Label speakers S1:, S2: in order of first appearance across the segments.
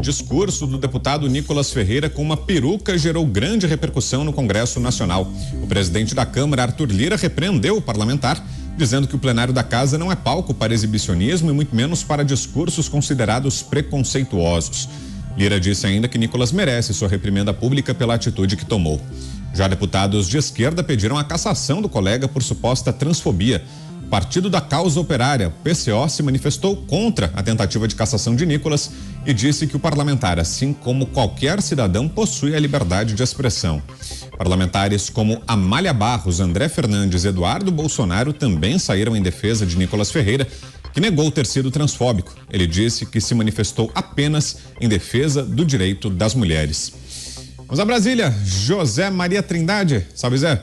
S1: discurso do deputado Nicolas Ferreira com uma peruca gerou grande repercussão no Congresso Nacional. O presidente da Câmara, Arthur Lira, repreendeu o parlamentar, dizendo que o plenário da casa não é palco para exibicionismo e muito menos para discursos considerados preconceituosos. Lira disse ainda que Nicolas merece sua reprimenda pública pela atitude que tomou. Já deputados de esquerda pediram a cassação do colega por suposta transfobia. O Partido da Causa Operária, PCO, se manifestou contra a tentativa de cassação de Nicolas e disse que o parlamentar, assim como qualquer cidadão, possui a liberdade de expressão. Parlamentares como Amália Barros, André Fernandes e Eduardo Bolsonaro também saíram em defesa de Nicolas Ferreira, que negou ter sido transfóbico. Ele disse que se manifestou apenas em defesa do direito das mulheres. Vamos a Brasília. José Maria Trindade. Salve, Zé.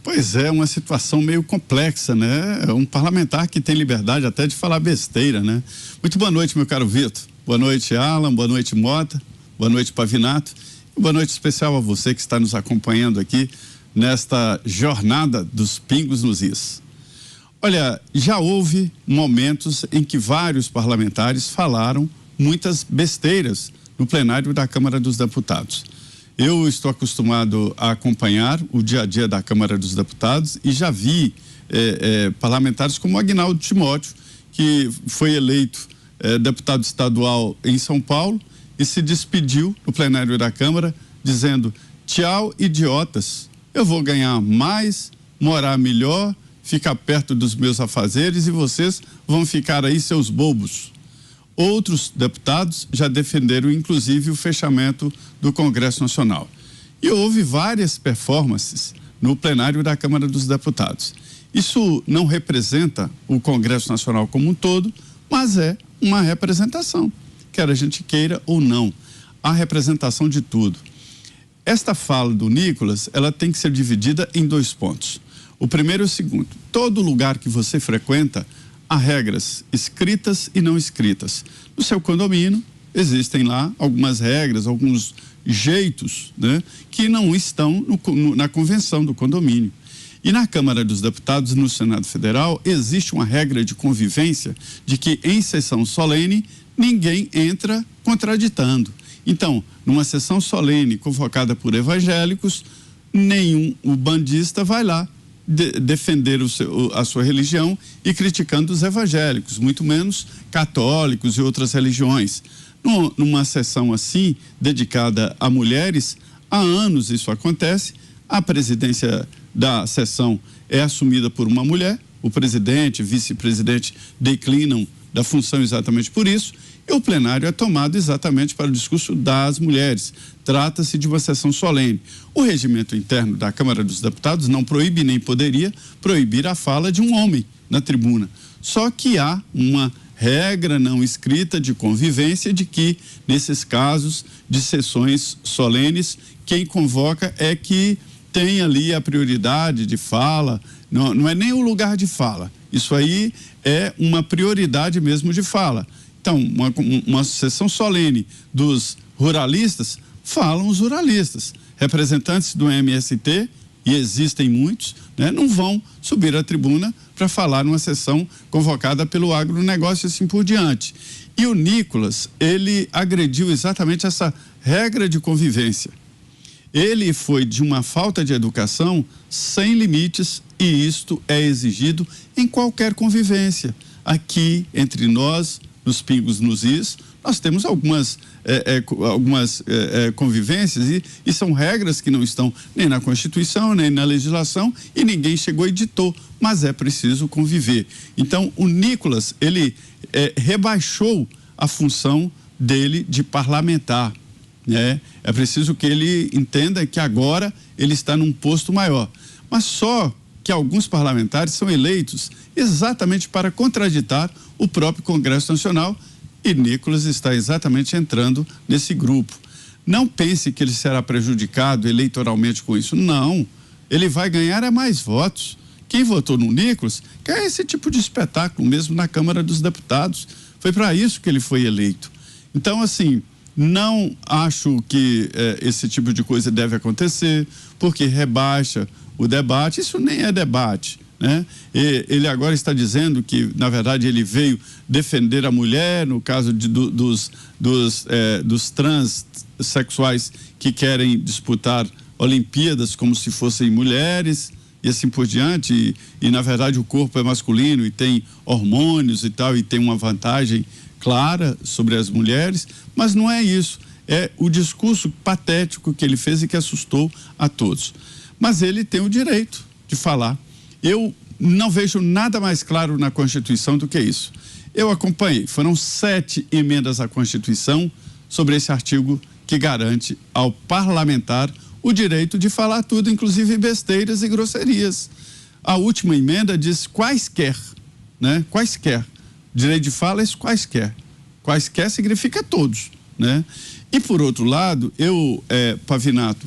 S2: Pois é, uma situação meio complexa, né? É um parlamentar que tem liberdade até de falar besteira, né? Muito boa noite, meu caro Vitor. Boa noite, Alan. Boa noite, Mota. Boa noite, Pavinato. Boa noite especial a você que está nos acompanhando aqui nesta jornada dos pingos nos is. Olha, já houve momentos em que vários parlamentares falaram muitas besteiras no plenário da Câmara dos Deputados. Eu estou acostumado a acompanhar o dia a dia da Câmara dos Deputados e já vi parlamentares como Aguinaldo Timóteo, que foi eleito deputado estadual em São Paulo e se despediu no plenário da Câmara dizendo: tchau, idiotas, eu vou ganhar mais, morar melhor, ficar perto dos meus afazeres e vocês vão ficar aí seus bobos. Outros deputados já defenderam, inclusive, o fechamento do Congresso Nacional. E houve várias performances no plenário da Câmara dos Deputados. Isso não representa o Congresso Nacional como um todo, mas é uma representação, quer a gente queira ou não. A representação de tudo. Esta fala do Nicolas, ela tem que ser dividida em dois pontos. O primeiro e o segundo. Todo lugar que você frequenta, há regras escritas e não escritas. No seu condomínio, existem lá algumas regras, alguns jeitos, né, que não estão na convenção do condomínio. E na Câmara dos Deputados, no Senado Federal, existe uma regra de convivência de que em sessão solene ninguém entra contraditando. Então, numa sessão solene convocada por evangélicos, nenhum bandista vai lá defender a sua religião e criticando os evangélicos, muito menos católicos e outras religiões. Numa sessão assim, dedicada a mulheres, há anos isso acontece, a presidência da sessão é assumida por uma mulher, o presidente, vice-presidente declinam da função exatamente por isso, e o plenário é tomado exatamente para o discurso das mulheres. Trata-se de uma sessão solene. O regimento interno da Câmara dos Deputados não proíbe nem poderia proibir a fala de um homem na tribuna. Só que há uma regra não escrita de convivência de que, nesses casos de sessões solenes, quem convoca é que tem ali a prioridade de fala, não é nem o lugar de fala. Isso aí é uma prioridade mesmo de fala. Então, uma sessão solene dos ruralistas, falam os ruralistas. Representantes do MST, e existem muitos, né, não vão subir à tribuna para falar numa sessão convocada pelo agronegócio e assim por diante. E o Nicolas, ele agrediu exatamente essa regra de convivência. Ele foi de uma falta de educação sem limites e isto é exigido em qualquer convivência. Aqui, entre nós, nos pingos nos is, nós temos algumas convivências e são regras que não estão nem na Constituição, nem na legislação e ninguém chegou e ditou, mas é preciso conviver. Então, o Nicolas, ele rebaixou a função dele de parlamentar, né? É preciso que ele entenda que agora ele está num posto maior, mas só que alguns parlamentares são eleitos exatamente para contraditar o próprio Congresso Nacional e Nicolas está exatamente entrando nesse grupo. Não pense que ele será prejudicado eleitoralmente com isso. Não, ele vai ganhar mais votos. Quem votou no Nicolas quer esse tipo de espetáculo mesmo na Câmara dos Deputados. Foi para isso que ele foi eleito. Então, assim, não acho que esse tipo de coisa deve acontecer, porque rebaixa o debate. Isso nem é debate, né? Ele agora está dizendo que, na verdade, ele veio defender a mulher, no caso dos transexuais que querem disputar Olimpíadas como se fossem mulheres e assim por diante, e na verdade o corpo é masculino e tem hormônios e tal, e tem uma vantagem clara sobre as mulheres, mas não é isso, é o discurso patético que ele fez e que assustou a todos. Mas ele tem o direito de falar. Eu não vejo nada mais claro na Constituição do que isso. Eu acompanhei, foram 7 emendas à Constituição sobre esse artigo que garante ao parlamentar o direito de falar tudo, inclusive besteiras e grosserias. A última emenda diz quaisquer, né? Quaisquer. Direito de fala é quaisquer. Quaisquer significa todos, né? E por outro lado, eu, Pavinato,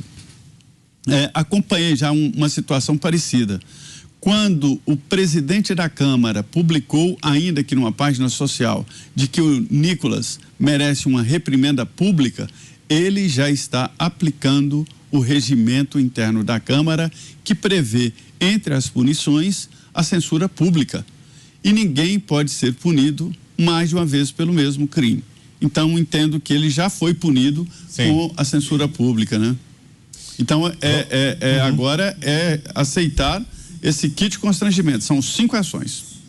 S2: acompanhei já uma situação parecida. Quando o presidente da Câmara publicou, ainda que numa página social, de que o Nicolas merece uma reprimenda pública, ele já está aplicando o regimento interno da Câmara, que prevê, entre as punições, a censura pública. E ninguém pode ser punido mais de uma vez pelo mesmo crime. Então, entendo que ele já foi punido com a censura pública, né? Então, agora é aceitar esse kit de constrangimento. São 5 ações.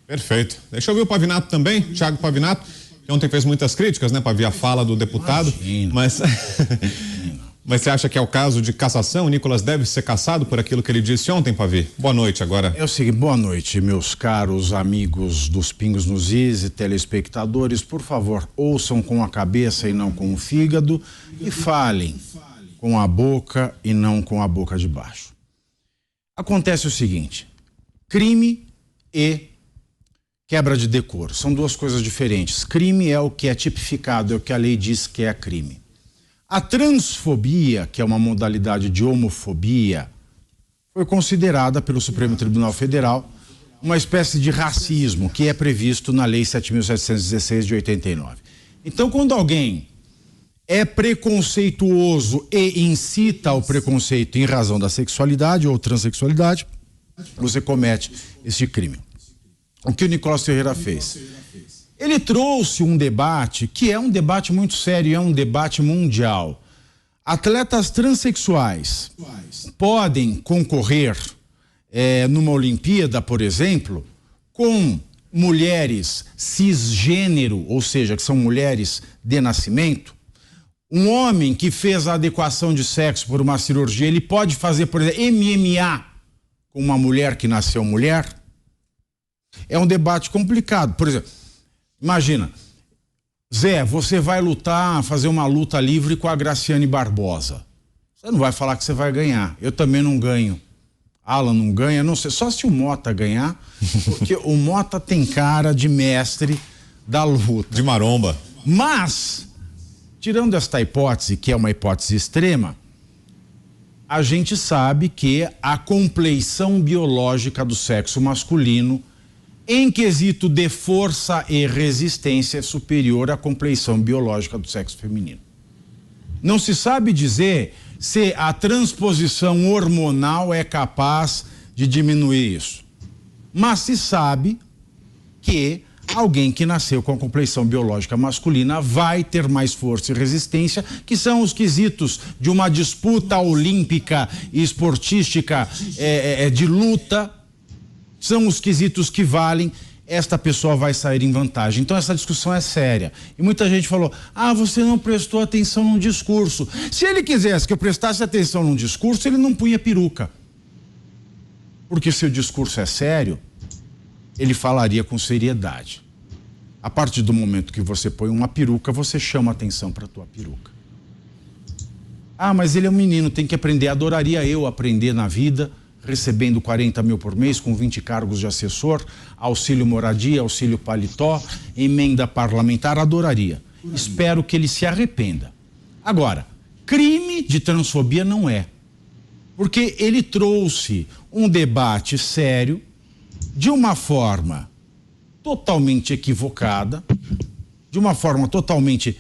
S1: Perfeito. Deixa eu ver o Pavinato também, Thiago Pavinato, que ontem fez muitas críticas, né, Pavi, a fala do deputado. Imagina. Mas você acha que é o caso de cassação? O Nicolas deve ser cassado por aquilo que ele disse ontem, Pavi? Boa noite agora.
S3: É o seguinte, boa noite, meus caros amigos dos Pingos nos Is e telespectadores. Por favor, ouçam com a cabeça e não com o fígado e falem com a boca e não com a boca de baixo. Acontece o seguinte, crime e quebra de decoro são 2 coisas diferentes. Crime é o que é tipificado, é o que a lei diz que é crime. A transfobia, que é uma modalidade de homofobia, foi considerada pelo Supremo Tribunal Federal uma espécie de racismo que é previsto na Lei 7.716 de 89. Então, quando alguém é preconceituoso e incita ao preconceito em razão da sexualidade ou transexualidade, você comete este crime. O que o Nicolas Ferreira fez? Ele trouxe um debate que é um debate muito sério, é um debate mundial. Atletas transexuais podem concorrer numa Olimpíada, por exemplo, com mulheres cisgênero, ou seja, que são mulheres de nascimento. Um homem que fez a adequação de sexo por uma cirurgia, ele pode fazer, por exemplo, MMA com uma mulher que nasceu mulher? É um debate complicado. Por exemplo, imagina, Zé, você vai lutar, fazer uma luta livre com a Graciane Barbosa. Você não vai falar que você vai ganhar. Eu também não ganho. Alan não ganha, não sei, só se o Mota ganhar, porque o Mota tem cara de mestre da luta.
S1: De maromba.
S3: Mas, tirando esta hipótese, que é uma hipótese extrema, a gente sabe que a compleição biológica do sexo masculino, em quesito de força e resistência, é superior à compleição biológica do sexo feminino. Não se sabe dizer se a transposição hormonal é capaz de diminuir isso. Mas se sabe que alguém que nasceu com a compleição biológica masculina vai ter mais força e resistência, que são os quesitos de uma disputa olímpica e esportística de luta, são os quesitos que valem, esta pessoa vai sair em vantagem. Então essa discussão é séria. E muita gente falou, você não prestou atenção num discurso. Se ele quisesse que eu prestasse atenção num discurso, ele não punha peruca. Porque se o discurso é sério, ele falaria com seriedade. A partir do momento que você põe uma peruca, você chama atenção para a tua peruca. Mas ele é um menino, tem que aprender. Adoraria eu aprender na vida, recebendo 40 mil por mês, com 20 cargos de assessor, auxílio moradia, auxílio paletó, emenda parlamentar, adoraria. Espero que ele se arrependa. Agora, crime de transfobia não é. Porque ele trouxe um debate sério, de uma forma totalmente equivocada, de uma forma totalmente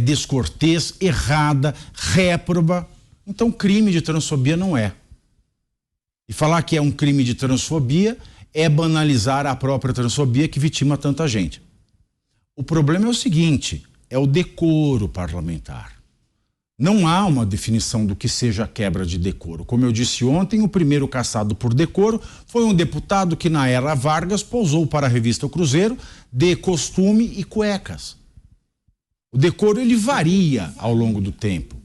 S3: descortês, errada, réproba. Então, crime de transfobia não é. E falar que é um crime de transfobia é banalizar a própria transfobia que vitima tanta gente. O problema é o seguinte, é o decoro parlamentar. Não há uma definição do que seja quebra de decoro. Como eu disse ontem, o primeiro caçado por decoro foi um deputado que na era Vargas pousou para a revista O Cruzeiro de costume e cuecas. O decoro ele varia ao longo do tempo.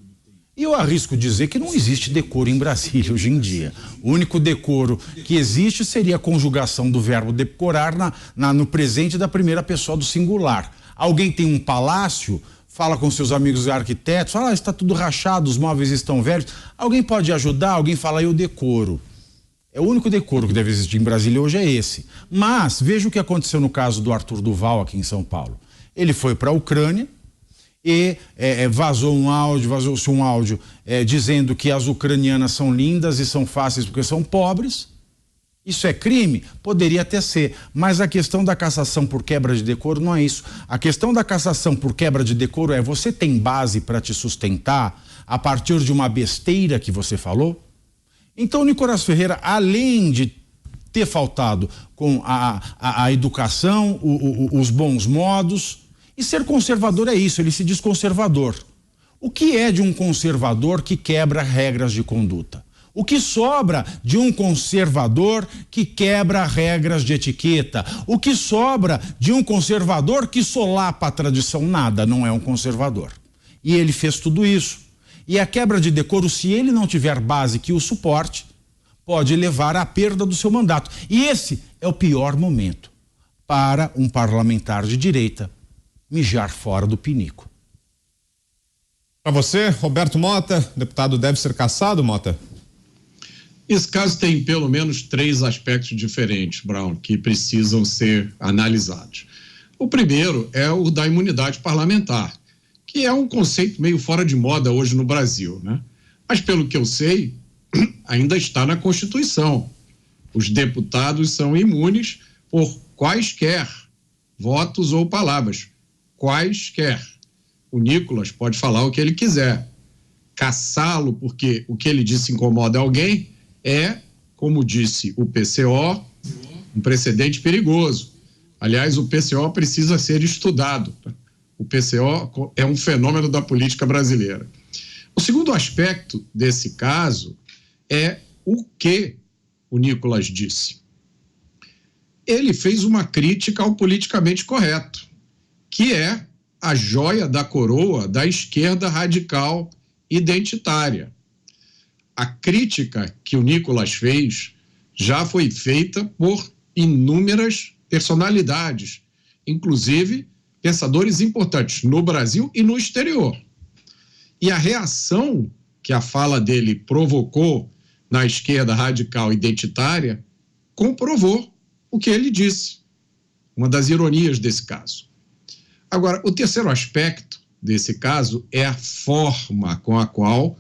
S3: E eu arrisco dizer que não existe decoro em Brasília hoje em dia. O único decoro que existe seria a conjugação do verbo decorar no presente da primeira pessoa do singular. Alguém tem um palácio, fala com seus amigos arquitetos, fala, está tudo rachado, os móveis estão velhos. Alguém pode ajudar? Alguém fala, eu decoro. É o único decoro que deve existir em Brasília hoje é esse. Mas veja o que aconteceu no caso do Arthur Duval aqui em São Paulo. Ele foi para a Ucrânia e vazou-se um áudio dizendo que as ucranianas são lindas e são fáceis porque são pobres. Isso é crime? Poderia até ser, mas a questão da cassação por quebra de decoro não é isso. A questão da cassação por quebra de decoro é você tem base para te sustentar a partir de uma besteira que você falou? Então, Nicolás Ferreira, além de ter faltado com a educação, os bons modos, e ser conservador é isso, ele se diz conservador. O que é de um conservador que quebra regras de conduta? O que sobra de um conservador que quebra regras de etiqueta? O que sobra de um conservador que solapa a tradição? Nada, não é um conservador. E ele fez tudo isso. E a quebra de decoro, se ele não tiver base que o suporte, pode levar à perda do seu mandato. E esse é o pior momento para um parlamentar de direita mijar fora do pinico.
S1: Para você, Roberto Mota, deputado deve ser cassado, Mota?
S4: Esse caso tem pelo menos 3 aspectos diferentes, Brown, que precisam ser analisados. O primeiro é o da imunidade parlamentar, que é um conceito meio fora de moda hoje no Brasil, né? Mas pelo que eu sei, ainda está na Constituição. Os deputados são imunes por quaisquer votos ou palavras, quaisquer. O Nicolas pode falar o que ele quiser. Caçá-lo porque o que ele disse incomoda alguém é, como disse o PCO, um precedente perigoso. Aliás, o PCO precisa ser estudado. O PCO é um fenômeno da política brasileira. O segundo aspecto desse caso é o que o Nicolas disse. Ele fez uma crítica ao politicamente correto, que é a joia da coroa da esquerda radical identitária. A crítica que o Nicolas fez já foi feita por inúmeras personalidades, inclusive pensadores importantes no Brasil e no exterior. E a reação que a fala dele provocou na esquerda radical identitária comprovou o que ele disse. Uma das ironias desse caso. Agora, o terceiro aspecto desse caso é a forma com a qual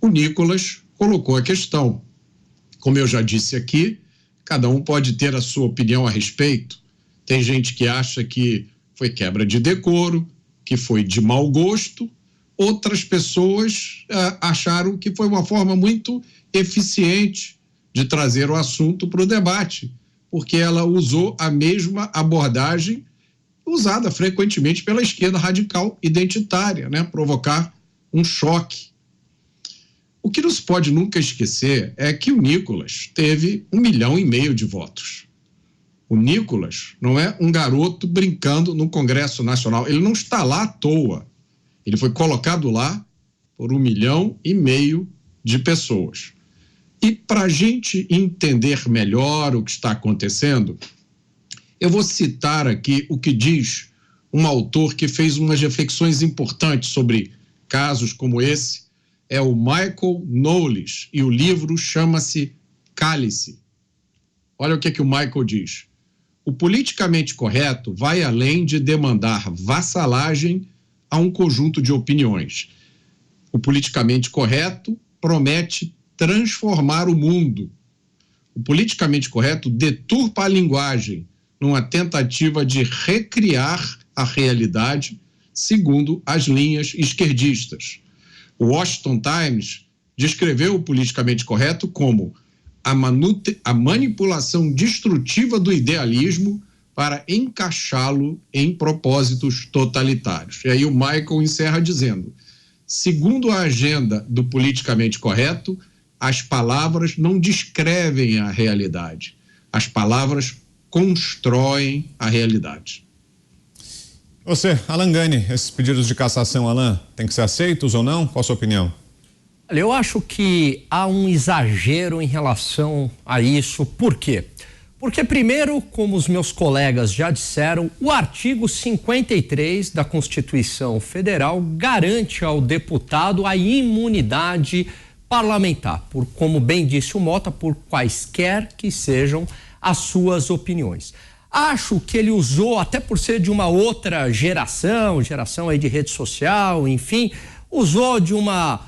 S4: o Nicolas colocou a questão. Como eu já disse aqui, cada um pode ter a sua opinião a respeito. Tem gente que acha que foi quebra de decoro, que foi de mau gosto. Outras pessoas acharam que foi uma forma muito eficiente de trazer o assunto para o debate, porque ela usou a mesma abordagem usada frequentemente pela esquerda radical identitária, né? Provocar um choque. O que não se pode nunca esquecer é que o Nicolas teve 1,5 milhão de votos. O Nicolas não é um garoto brincando no Congresso Nacional, ele não está lá à toa. Ele foi colocado lá por 1,5 milhão de pessoas. E para a gente entender melhor o que está acontecendo, eu vou citar aqui o que diz um autor que fez umas reflexões importantes sobre casos como esse, é o Michael Knowles, e o livro chama-se Cálice. Olha o que o Michael diz. O politicamente correto vai além de demandar vassalagem a um conjunto de opiniões. O politicamente correto promete transformar o mundo. O politicamente correto deturpa a linguagem numa tentativa de recriar a realidade segundo as linhas esquerdistas. O Washington Times descreveu o politicamente correto como a manipulação destrutiva do idealismo para encaixá-lo em propósitos totalitários. E aí o Michael encerra dizendo: segundo a agenda do politicamente correto, as palavras não descrevem a realidade, as palavras constroem a realidade.
S1: Você, Alan Gani, esses pedidos de cassação, Alan, têm que ser aceitos ou não? Qual a sua opinião?
S5: Olha, eu acho que há um exagero em relação a isso. Por quê? Porque, primeiro, como os meus colegas já disseram, o artigo 53 da Constituição Federal garante ao deputado a imunidade parlamentar, por, como bem disse o Mota, por quaisquer que sejam as suas opiniões. Acho que ele usou, até por ser de uma outra geração aí de rede social, enfim, usou de uma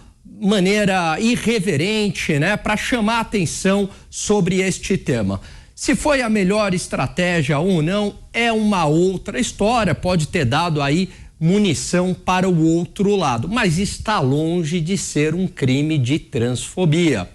S5: maneira irreverente, né, para chamar atenção sobre este tema. Se foi a melhor estratégia ou não, é uma outra história, pode ter dado aí munição para o outro lado, mas está longe de ser um crime de transfobia.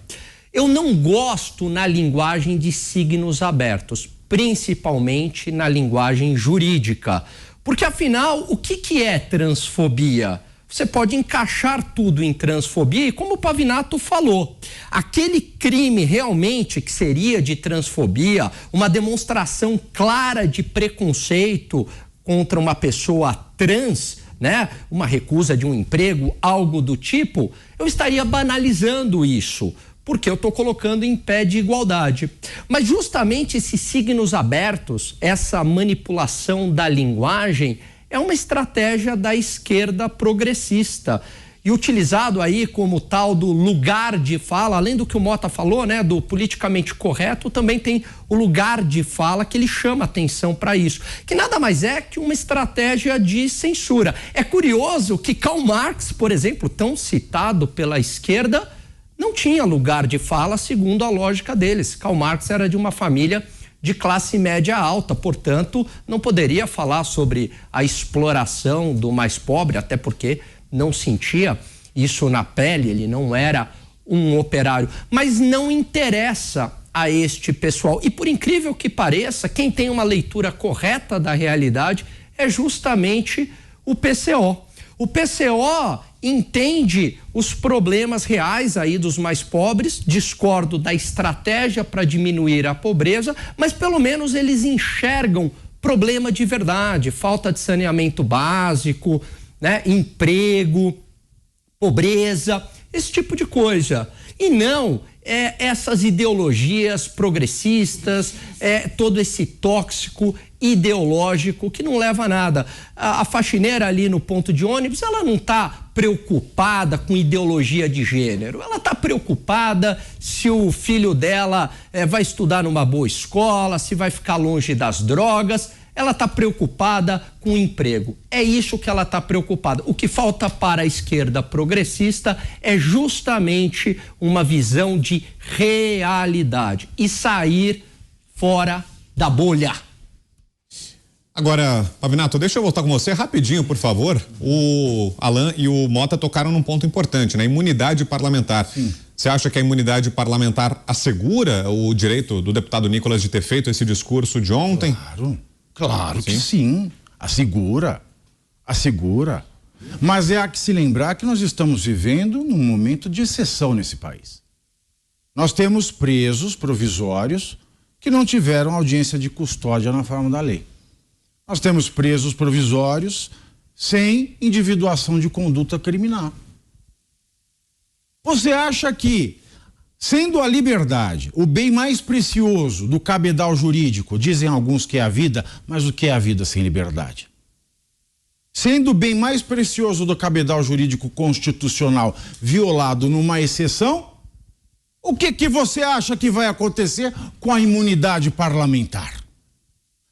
S5: Eu não gosto na linguagem de signos abertos, principalmente na linguagem jurídica, porque afinal, o que é transfobia? Você pode encaixar tudo em transfobia e, como o Pavinato falou, aquele crime realmente que seria de transfobia, uma demonstração clara de preconceito contra uma pessoa trans, né? Uma recusa de um emprego, algo do tipo, eu estaria banalizando isso, porque eu estou colocando em pé de igualdade. Mas justamente esses signos abertos, essa manipulação da linguagem, é uma estratégia da esquerda progressista e utilizado aí como tal do lugar de fala, além do que o Mota falou, né, do politicamente correto, também tem o lugar de fala que ele chama atenção para isso, que nada mais é que uma estratégia de censura. É curioso que Karl Marx, por exemplo, tão citado pela esquerda, não tinha lugar de fala segundo a lógica deles. Karl Marx era de uma família de classe média alta, portanto, não poderia falar sobre a exploração do mais pobre, até porque não sentia isso na pele, ele não era um operário. Mas não interessa a este pessoal. E por incrível que pareça, quem tem uma leitura correta da realidade é justamente o PCO. O PCO entende os problemas reais aí dos mais pobres, discordo da estratégia para diminuir a pobreza, mas pelo menos eles enxergam problema de verdade, falta de saneamento básico, né, emprego, pobreza, esse tipo de coisa. E não essas ideologias progressistas, todo esse tóxico ideológico que não leva a nada. A faxineira ali no ponto de ônibus, ela não está preocupada com ideologia de gênero, ela está preocupada se o filho dela vai estudar numa boa escola, se vai ficar longe das drogas, ela está preocupada com o emprego. É isso que ela está preocupada. O que falta para a esquerda progressista é justamente uma visão de realidade e sair fora da bolha.
S1: Agora, Pavinato, deixa eu voltar com você rapidinho, por favor. O Alan e o Mota tocaram num ponto importante, né? Imunidade parlamentar. Sim. Você acha que a imunidade parlamentar assegura o direito do deputado Nicolas de ter feito esse discurso de ontem?
S3: Claro que sim. Assegura. Mas há que se lembrar que nós estamos vivendo num momento de exceção nesse país. Nós temos presos provisórios que não tiveram audiência de custódia na forma da lei. Nós temos presos provisórios sem individuação de conduta criminal. Você acha que, sendo a liberdade o bem mais precioso do cabedal jurídico, dizem alguns que é a vida, mas o que é a vida sem liberdade? Sendo o bem mais precioso do cabedal jurídico constitucional violado numa exceção, o que você acha que vai acontecer com a imunidade parlamentar?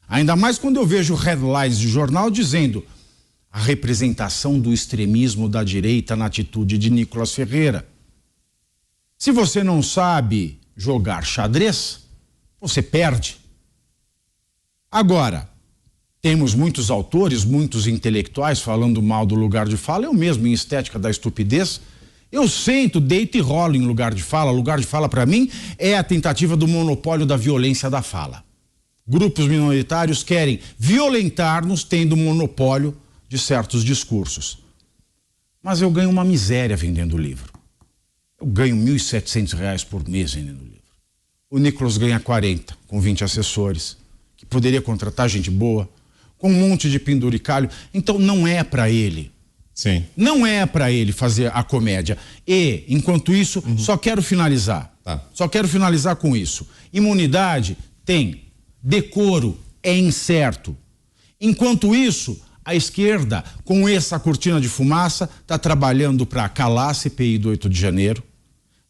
S3: Ainda mais quando eu vejo headlines de jornal dizendo a representação do extremismo da direita na atitude de Nicolas Ferreira. Se você não sabe jogar xadrez, você perde. Agora, temos muitos autores, muitos intelectuais falando mal do lugar de fala. Eu mesmo, em Estética da Estupidez, Eu sento, deito e rolo em lugar de fala. Lugar de fala, para mim, é a tentativa do monopólio da violência da fala. Grupos minoritários querem violentar-nos tendo monopólio de certos discursos. Mas eu ganho uma miséria vendendo livro. Eu ganho R$ 1.700 por mês vendendo livro. O Nicolas ganha 40, com 20 assessores, que poderia contratar gente boa, com um monte de penduricalho. Então não é para ele.
S1: Sim.
S3: Não é para ele fazer a comédia. E, enquanto isso, só quero finalizar.
S1: Tá.
S3: Só quero finalizar com isso. Imunidade tem. Decoro é incerto. Enquanto isso, a esquerda, com essa cortina de fumaça, está trabalhando para calar a CPI do 8 de janeiro.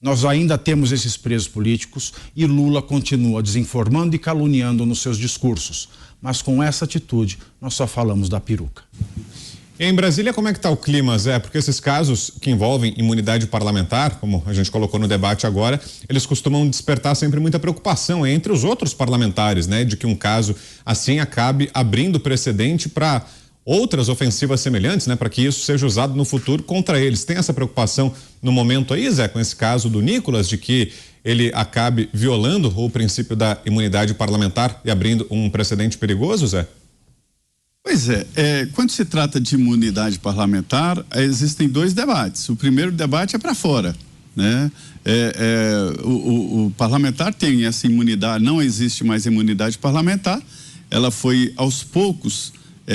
S3: Nós ainda temos esses presos políticos e Lula continua desinformando e caluniando nos seus discursos. Mas com essa atitude, nós só falamos da peruca.
S1: Em Brasília, como é que está o clima, Zé? Porque esses casos que envolvem imunidade parlamentar, como a gente colocou no debate agora, eles costumam despertar sempre muita preocupação entre os outros parlamentares, né? De que um caso assim acabe abrindo precedente para outras ofensivas semelhantes, né? Para que isso seja usado no futuro contra eles. Tem essa preocupação no momento aí, Zé, com esse caso do Nicolas, de que ele acabe violando o princípio da imunidade parlamentar e abrindo um precedente perigoso, Zé?
S2: Pois quando se trata de imunidade parlamentar, existem dois debates. O primeiro debate é para fora, né? O parlamentar tem essa imunidade, não existe mais imunidade parlamentar, ela foi aos poucos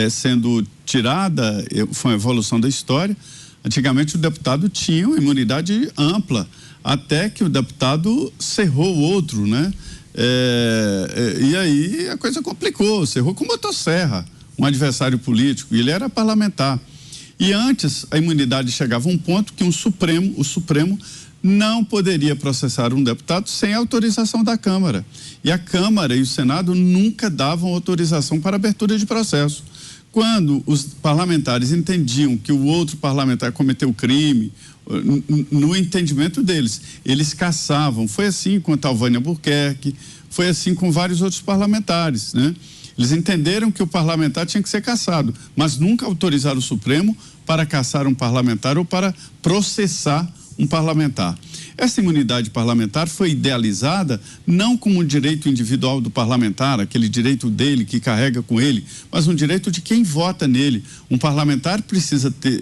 S2: sendo tirada, foi uma evolução da história. Antigamente o deputado tinha uma imunidade ampla, até que o deputado cerrou o outro, né? E aí a coisa complicou, cerrou com motosserra um adversário político, e ele era parlamentar. E antes, a imunidade chegava a um ponto que o Supremo não poderia processar um deputado sem autorização da Câmara. E a Câmara e o Senado nunca davam autorização para abertura de processo. Quando os parlamentares entendiam que o outro parlamentar cometeu crime, no entendimento deles, eles caçavam. Foi assim com a Talvânia Albuquerque, foi assim com vários outros parlamentares, né? Eles entenderam que o parlamentar tinha que ser cassado, mas nunca autorizaram o Supremo para cassar um parlamentar ou para processar um parlamentar. Essa imunidade parlamentar foi idealizada não como um direito individual do parlamentar, aquele direito dele que carrega com ele, mas um direito de quem vota nele. Um parlamentar precisa ter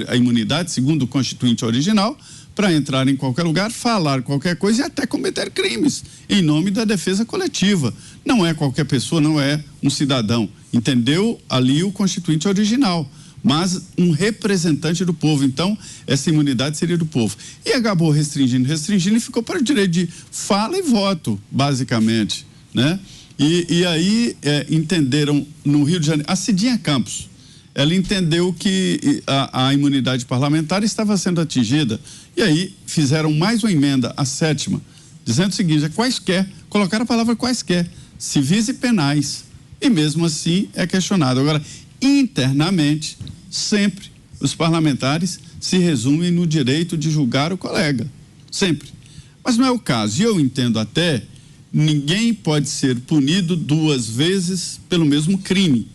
S2: a imunidade, segundo o Constituinte original, para entrar em qualquer lugar, falar qualquer coisa e até cometer crimes, em nome da defesa coletiva. Não é qualquer pessoa, não é um cidadão. Entendeu ali o Constituinte original, mas um representante do povo. Então, essa imunidade seria do povo. E acabou restringindo e ficou para o direito de fala e voto, basicamente, né? E aí entenderam no Rio de Janeiro, a Cidinha Campos, ela entendeu que a imunidade parlamentar estava sendo atingida. E aí fizeram mais uma emenda, a 7ª, dizendo o seguinte: colocaram a palavra quaisquer, civis e penais. E mesmo assim é questionado. Agora, internamente, sempre os parlamentares se resumem no direito de julgar o colega. Sempre. Mas não é o caso. E eu entendo até, ninguém pode ser punido 2 vezes pelo mesmo crime.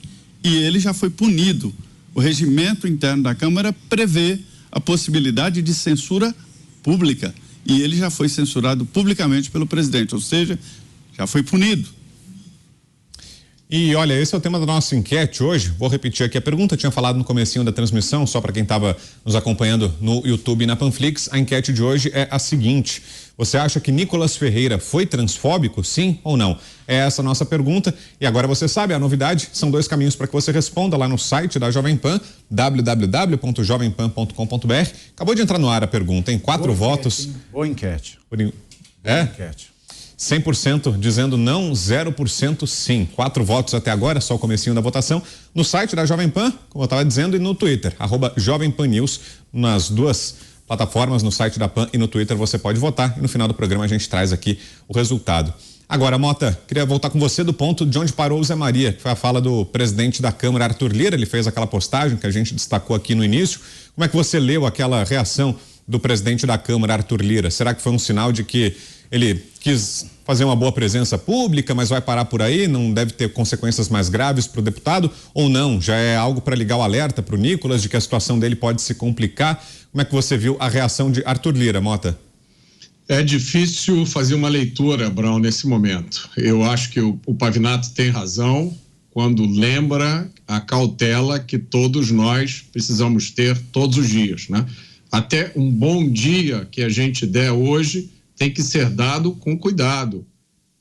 S2: E ele já foi punido. O regimento interno da Câmara prevê a possibilidade de censura pública. E ele já foi censurado publicamente pelo presidente, ou seja, já foi punido.
S1: E olha, esse é o tema da nossa enquete hoje. Vou repetir aqui a pergunta, tinha falado no comecinho da transmissão, só para quem estava nos acompanhando no YouTube e na Panflix. A enquete de hoje é a seguinte: você acha que Nicolas Ferreira foi transfóbico, sim ou não? É essa a nossa pergunta. E agora você sabe, a novidade, são 2 caminhos para que você responda lá no site da Jovem Pan, www.jovempan.com.br. Acabou de entrar no ar a pergunta, em 4 votos.
S3: Boa enquete.
S1: Boa enquete. 100% dizendo não, 0% sim. 4 votos até agora, só o comecinho da votação. No site da Jovem Pan, como eu estava dizendo, e no Twitter, @JovemPanNews, nas 2 plataformas, no site da Pan e no Twitter você pode votar. E no final do programa a gente traz aqui o resultado. Agora, Mota, queria voltar com você do ponto de onde parou o Zé Maria, que foi a fala do presidente da Câmara, Arthur Lira. Ele fez aquela postagem que a gente destacou aqui no início. Como é que você leu aquela reação do presidente da Câmara, Arthur Lira? Será que foi um sinal de que ele quis fazer uma boa presença pública, mas vai parar por aí, não deve ter consequências mais graves para o deputado, ou não? Já é algo para ligar o alerta para o Nicolas de que a situação dele pode se complicar? Como é que você viu a reação de Arthur Lira, Mota?
S4: É difícil fazer uma leitura, Brown, nesse momento. Eu acho que o Pavinato tem razão quando lembra a cautela que todos nós precisamos ter todos os dias, né? Até um bom dia que a gente der hoje tem que ser dado com cuidado,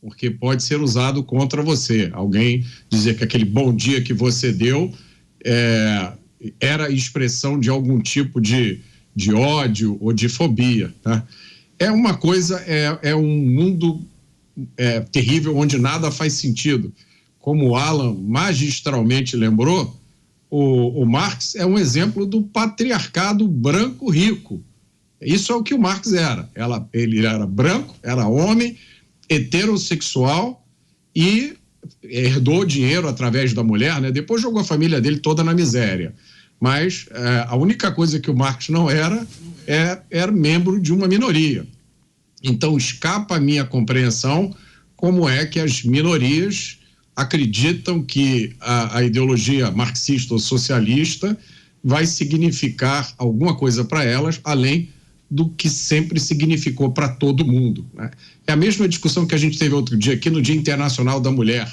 S4: porque pode ser usado contra você. Alguém dizer que aquele bom dia que você deu era expressão de algum tipo de ódio ou de fobia, tá? É uma coisa, é um mundo terrível onde nada faz sentido. Como o Alan magistralmente lembrou, o Marx é um exemplo do patriarcado branco rico. Isso é o que o Marx era. Ele era branco, era homem, heterossexual e herdou dinheiro através da mulher, né? Depois jogou a família dele toda na miséria. Mas a única coisa que o Marx não era membro de uma minoria. Então escapa a minha compreensão como é que as minorias acreditam que a ideologia marxista ou socialista vai significar alguma coisa para elas, além do que sempre significou para todo mundo, né? É a mesma discussão que a gente teve outro dia aqui no Dia Internacional da Mulher.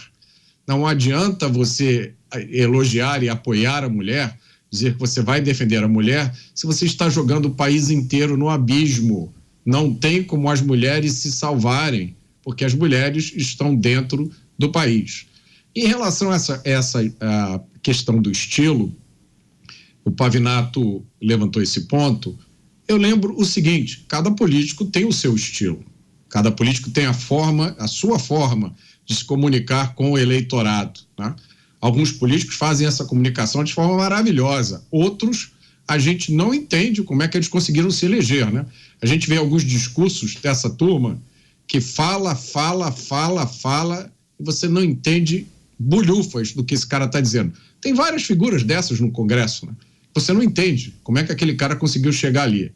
S4: Não adianta você elogiar e apoiar a mulher, dizer que você vai defender a mulher, se você está jogando o país inteiro no abismo. Não tem como as mulheres se salvarem, porque as mulheres estão dentro do país. Em relação a essa questão do estilo, o Pavinato levantou esse ponto. Eu lembro o seguinte: cada político tem o seu estilo, cada político tem a sua forma de se comunicar com o eleitorado, né? Alguns políticos fazem essa comunicação de forma maravilhosa, outros a gente não entende como é que eles conseguiram se eleger, né? A gente vê alguns discursos dessa turma que fala, e você não entende bulhufas do que esse cara está dizendo. Tem várias figuras dessas no Congresso, né? Você não entende como é que aquele cara conseguiu chegar ali.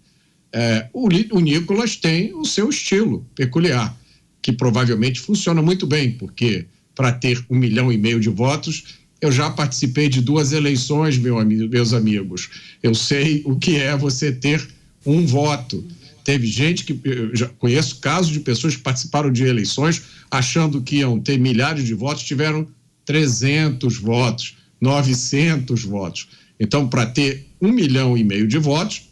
S4: O Nicolas tem o seu estilo peculiar, que provavelmente funciona muito bem, porque para ter 1,5 milhão de votos, eu já participei de 2 eleições, meus amigos. Eu sei o que é você ter um voto. Teve gente que, eu já conheço casos de pessoas que participaram de eleições achando que iam ter milhares de votos, tiveram 300 votos, 900 votos. Então, para ter 1,5 milhão de votos,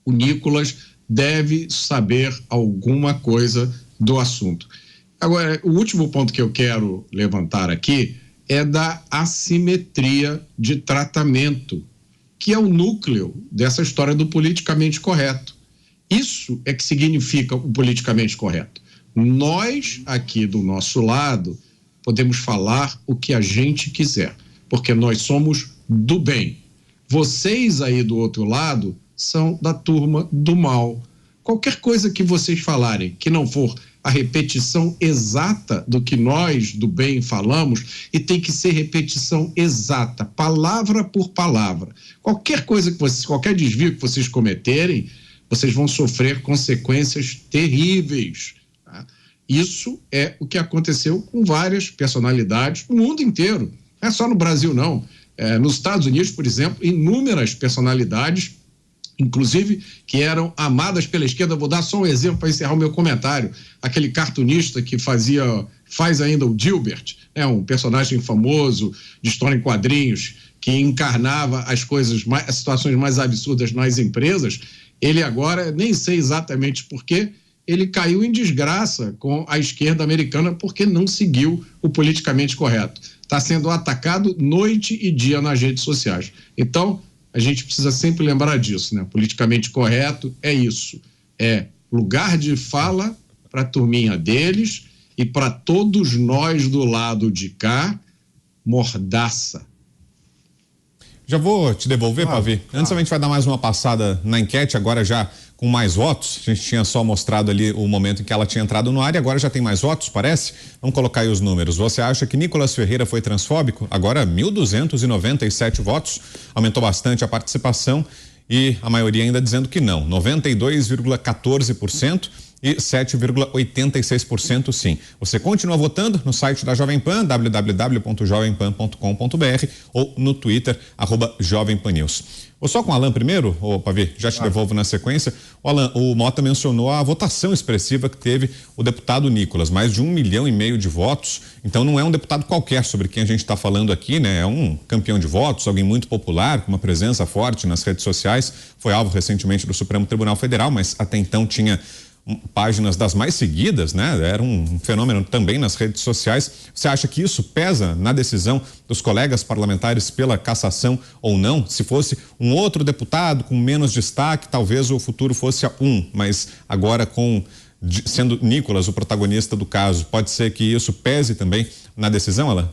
S4: o Nicolas deve saber alguma coisa do assunto. Agora, o último ponto que eu quero levantar aqui é da assimetria de tratamento, que é o núcleo dessa história do politicamente correto. Isso é que significa o politicamente correto. Nós, aqui do nosso lado, podemos falar o que a gente quiser, porque nós somos do bem. Vocês aí do outro lado são da turma do mal. Qualquer coisa que vocês falarem que não for a repetição exata do que nós do bem falamos, e tem que ser repetição exata, palavra por palavra. Qualquer coisa que vocês, qualquer desvio que vocês cometerem, vocês vão sofrer consequências terríveis, tá? Isso é o que aconteceu com várias personalidades no mundo inteiro. Não é só no Brasil, não. Nos Estados Unidos, por exemplo, inúmeras personalidades, inclusive que eram amadas pela esquerda. Vou dar só um exemplo para encerrar o meu comentário. Aquele cartunista que faz ainda o Dilbert, um personagem famoso de história em quadrinhos, que encarnava as situações mais absurdas nas empresas. Ele agora, nem sei exatamente porquê, ele caiu em desgraça com a esquerda americana porque não seguiu o politicamente correto. Está sendo atacado noite e dia nas redes sociais. Então, a gente precisa sempre lembrar disso, né? Politicamente correto é isso. É lugar de fala para a turminha deles e para todos nós do lado de cá, mordaça.
S1: Já vou te devolver, Pavi. Antes a gente vai dar mais uma passada na enquete, agora já com mais votos. A gente tinha só mostrado ali o momento em que ela tinha entrado no ar e agora já tem mais votos, parece? Vamos colocar aí os números. Você acha que Nicolas Ferreira foi transfóbico? Agora 1.297 votos, aumentou bastante a participação e a maioria ainda dizendo que não, 92,14%. e 7,86% sim. Você continua votando no site da Jovem Pan, www.jovempan.com.br, ou no Twitter, @JovemPanNews. Vou só com o Alan primeiro, Pavi, já te devolvo na sequência. Alan, o Mota mencionou a votação expressiva que teve o deputado Nicolas, mais de 1,5 milhão de votos. Então não é um deputado qualquer sobre quem a gente está falando aqui, né? É um campeão de votos, alguém muito popular, com uma presença forte nas redes sociais. Foi alvo recentemente do Supremo Tribunal Federal, mas até então tinha páginas das mais seguidas, né? Era um fenômeno também nas redes sociais. Você acha que isso pesa na decisão dos colegas parlamentares pela cassação ou não? Se fosse um outro deputado com menos destaque, talvez o futuro fosse mas agora sendo Nicolas o protagonista do caso, pode ser que isso pese também na decisão, Alan?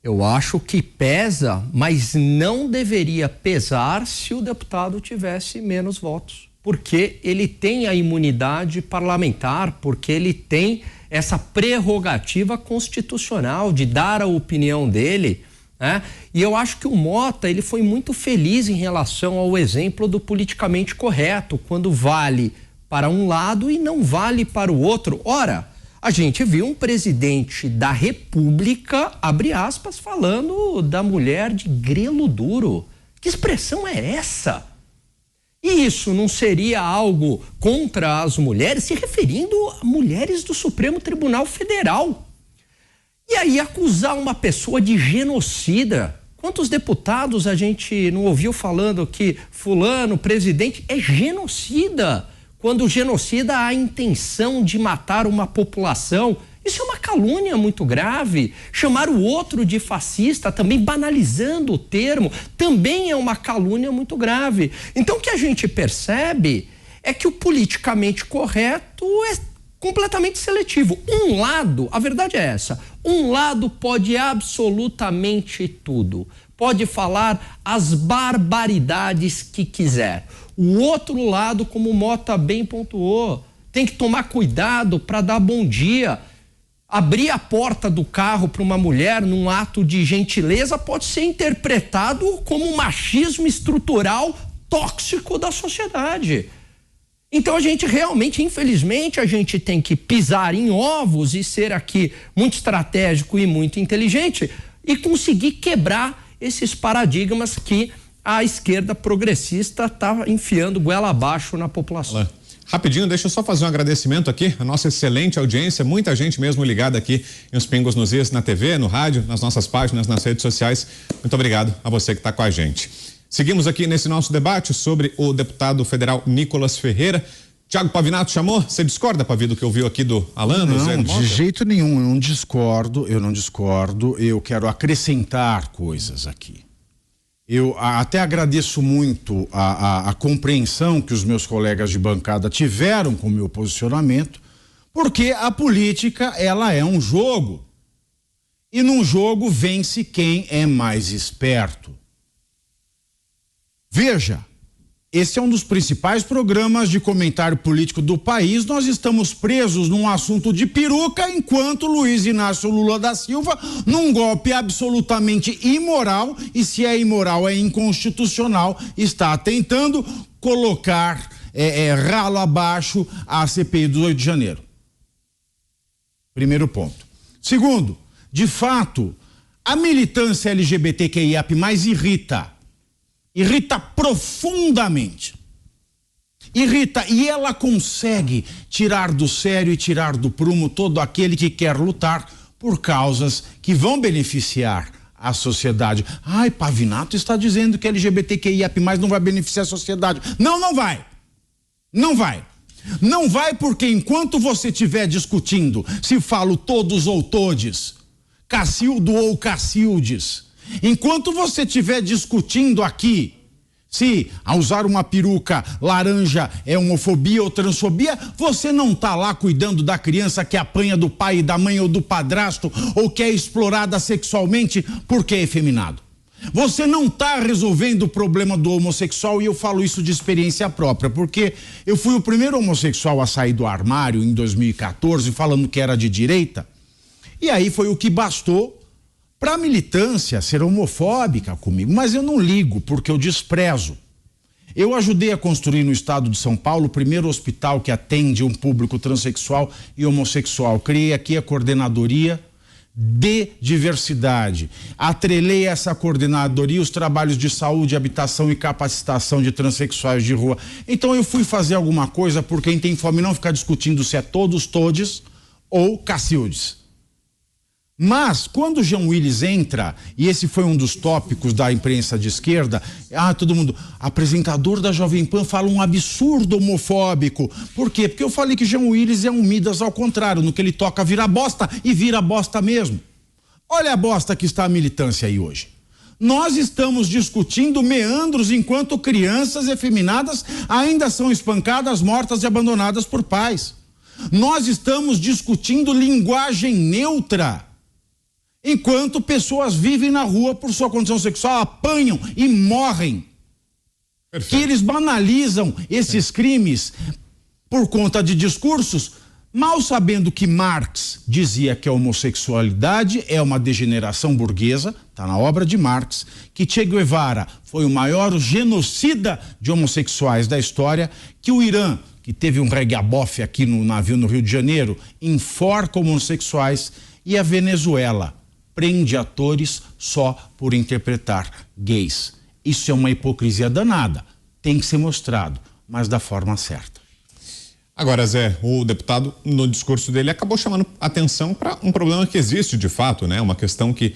S5: Eu acho que pesa, mas não deveria pesar se o deputado tivesse menos votos. Porque ele tem a imunidade parlamentar, porque ele tem essa prerrogativa constitucional de dar a opinião dele, né? E eu acho que o Mota, ele foi muito feliz em relação ao exemplo do politicamente correto, quando vale para um lado e não vale para o outro. Ora, a gente viu um presidente da República, abre aspas, falando da mulher de grelo duro. Que expressão é essa? E isso não seria algo contra as mulheres, se referindo a mulheres do Supremo Tribunal Federal. E aí acusar uma pessoa de genocida. Quantos deputados a gente não ouviu falando que fulano, presidente, é genocida? Quando o genocida há a intenção de matar uma população. Isso é uma calúnia muito grave. Chamar o outro de fascista, também banalizando o termo, também é uma calúnia muito grave. Então o que a gente percebe é que o politicamente correto é completamente seletivo. Um lado, a verdade é essa, um lado pode absolutamente tudo. Pode falar as barbaridades que quiser. O outro lado, como o Mota bem pontuou, tem que tomar cuidado para dar bom dia. Abrir a porta do carro para uma mulher num ato de gentileza pode ser interpretado como um machismo estrutural tóxico da sociedade. Então a gente realmente, infelizmente, a gente tem que pisar em ovos e ser aqui muito estratégico e muito inteligente e conseguir quebrar esses paradigmas que a esquerda progressista está enfiando goela abaixo na população.
S1: Olá. Rapidinho, deixa eu só fazer um agradecimento aqui, a nossa excelente audiência, muita gente mesmo ligada aqui em Os Pingos nos Is, na TV, no rádio, nas nossas páginas, nas redes sociais. Muito obrigado a você que está com a gente. Seguimos aqui nesse nosso debate sobre o deputado federal Nicolas Ferreira. Tiago Pavinato chamou? Você discorda, Pavi, do que ouviu aqui do Alan?
S3: Não, de jeito nenhum, eu não discordo, eu quero acrescentar coisas aqui. Eu até agradeço muito a compreensão que os meus colegas de bancada tiveram com o meu posicionamento, porque a política, ela é um jogo. E num jogo vence quem é mais esperto. Veja, esse é um dos principais programas de comentário político do país. Nós estamos presos num assunto de peruca, enquanto Luiz Inácio Lula da Silva, num golpe absolutamente imoral, e se é imoral é inconstitucional, está tentando colocar ralo abaixo a CPI do 8 de janeiro. Primeiro ponto. Segundo, de fato, a militância LGBTQIA+ irrita profundamente. Irrita, e ela consegue tirar do sério e tirar do prumo todo aquele que quer lutar por causas que vão beneficiar a sociedade. Ai, Pavinato está dizendo que LGBTQIA+ não vai beneficiar a sociedade. Não, não vai. Não vai. Não vai, porque enquanto você estiver discutindo se falo todos ou todes, Cacildo ou Cacildes, enquanto você estiver discutindo aqui se ao usar uma peruca laranja é homofobia ou transfobia, você não está lá cuidando da criança que apanha do pai e da mãe ou do padrasto ou que é explorada sexualmente porque é efeminado. Você não está resolvendo o problema do homossexual, e eu falo isso de experiência própria, porque eu fui o primeiro homossexual a sair do armário em 2014, falando que era de direita, e aí foi o que bastou para a militância ser homofóbica comigo, mas eu não ligo, porque eu desprezo. Eu ajudei a construir no estado de São Paulo o primeiro hospital que atende um público transexual e homossexual. Criei aqui a coordenadoria de diversidade. Atrelei essa coordenadoria os trabalhos de saúde, habitação e capacitação de transexuais de rua. Então eu fui fazer alguma coisa por quem tem fome, não ficar discutindo se é todos, todes ou Cacildes. Mas, quando o Jean Willis entra, e esse foi um dos tópicos da imprensa de esquerda, todo mundo, apresentador da Jovem Pan fala um absurdo homofóbico. Por quê? Porque eu falei que Jean Willis é um Midas ao contrário, no que ele toca vira bosta, e vira bosta mesmo. Olha a bosta que está a militância aí hoje. Nós estamos discutindo meandros enquanto crianças efeminadas ainda são espancadas, mortas e abandonadas por pais. Nós estamos discutindo linguagem neutra, enquanto pessoas vivem na rua por sua condição sexual, apanham e morrem. Perfeito. Que eles banalizam esses crimes por conta de discursos, mal sabendo que Marx dizia que a homossexualidade é uma degeneração burguesa, está na obra de Marx, que Che Guevara foi o maior genocida de homossexuais da história, que o Irã, que teve um regabofe aqui no navio no Rio de Janeiro, enforca homossexuais, e a Venezuela prende atores só por interpretar gays. Isso é uma hipocrisia danada. Tem que ser mostrado, mas da forma certa.
S1: Agora, Zé, o deputado, no discurso dele, acabou chamando atenção para um problema que existe de fato, né? Uma questão que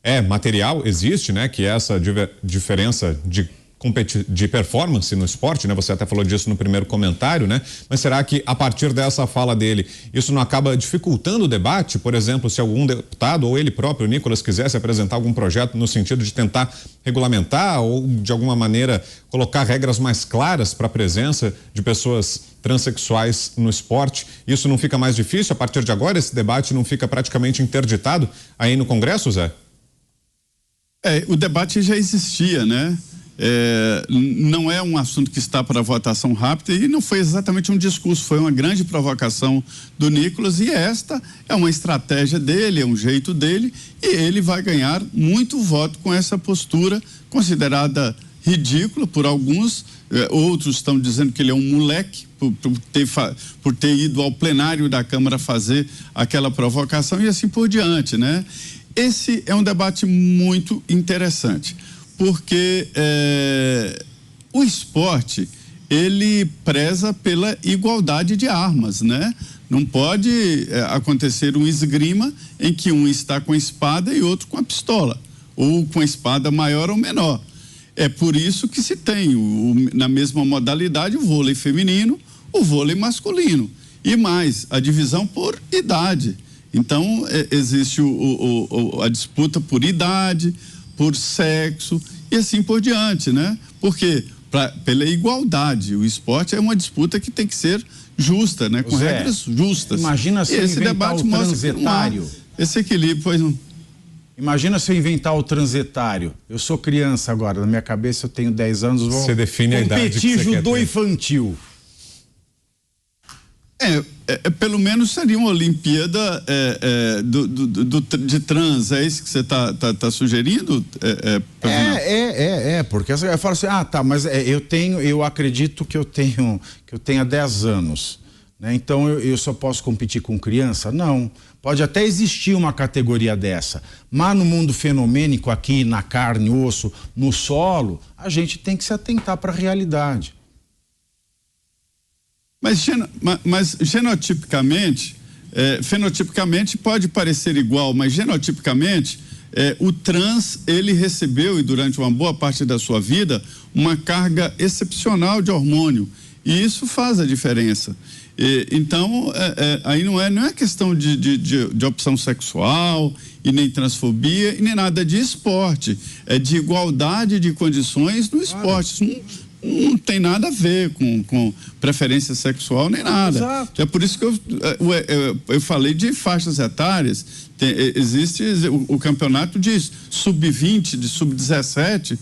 S1: é material, existe, né? Que é essa diferença de performance no esporte, né? Você até falou disso no primeiro comentário, né? Mas será que a partir dessa fala dele, isso não acaba dificultando o debate? Por exemplo, se algum deputado ou ele próprio, Nicolas, quisesse apresentar algum projeto no sentido de tentar regulamentar ou de alguma maneira colocar regras mais claras para a presença de pessoas transexuais no esporte, isso não fica mais difícil? A partir de agora, esse debate não fica praticamente interditado aí no Congresso, Zé?
S2: O debate já existia, né? Não é um assunto que está para votação rápida e não foi exatamente um discurso, foi uma grande provocação do Nicolas, e esta é uma estratégia dele, é um jeito dele, e ele vai ganhar muito voto com essa postura considerada ridícula por alguns. Outros estão dizendo que ele é um moleque por ter ido ao plenário da Câmara fazer aquela provocação e assim por diante, né? Esse é um debate muito interessante, porque o esporte, ele preza pela igualdade de armas, né? Não pode acontecer um esgrima em que um está com a espada e outro com a pistola, ou com a espada maior ou menor. É por isso que se tem, na mesma modalidade, o vôlei feminino, o vôlei masculino. E mais, a divisão por idade. Então, existe a disputa por idade, por sexo e assim por diante, né? Porque pela igualdade, o esporte é uma disputa que tem que ser justa, né? Com regras justas.
S3: Imagina se esse debate o transetário.
S2: Esse equilíbrio, pois não.
S3: Imagina se eu inventar o transetário. Eu sou criança agora, na minha cabeça eu tenho 10 anos, vou
S1: você define a idade que você quer ter.
S3: Competir judô infantil.
S2: Pelo menos seria uma Olimpíada de trans, é isso que você tá sugerindo?
S3: Porque eu falo assim, mas eu acredito que eu tenha 10 anos, né? Então eu só posso competir com criança? Não, pode até existir uma categoria dessa, mas no mundo fenomênico aqui, na carne, osso, no solo, a gente tem que se atentar para a realidade.
S2: Mas genotipicamente, fenotipicamente pode parecer igual, mas genotipicamente, o trans, ele recebeu, e durante uma boa parte da sua vida, uma carga excepcional de hormônio, e isso faz a diferença. Então, aí não é questão de opção sexual, e nem transfobia, e nem nada de esporte, é de igualdade de condições no esporte. Isso não tem nada a ver com preferência sexual nem nada. Exato. É por isso que eu falei de faixas etárias. Existe o campeonato de sub-20, de sub-17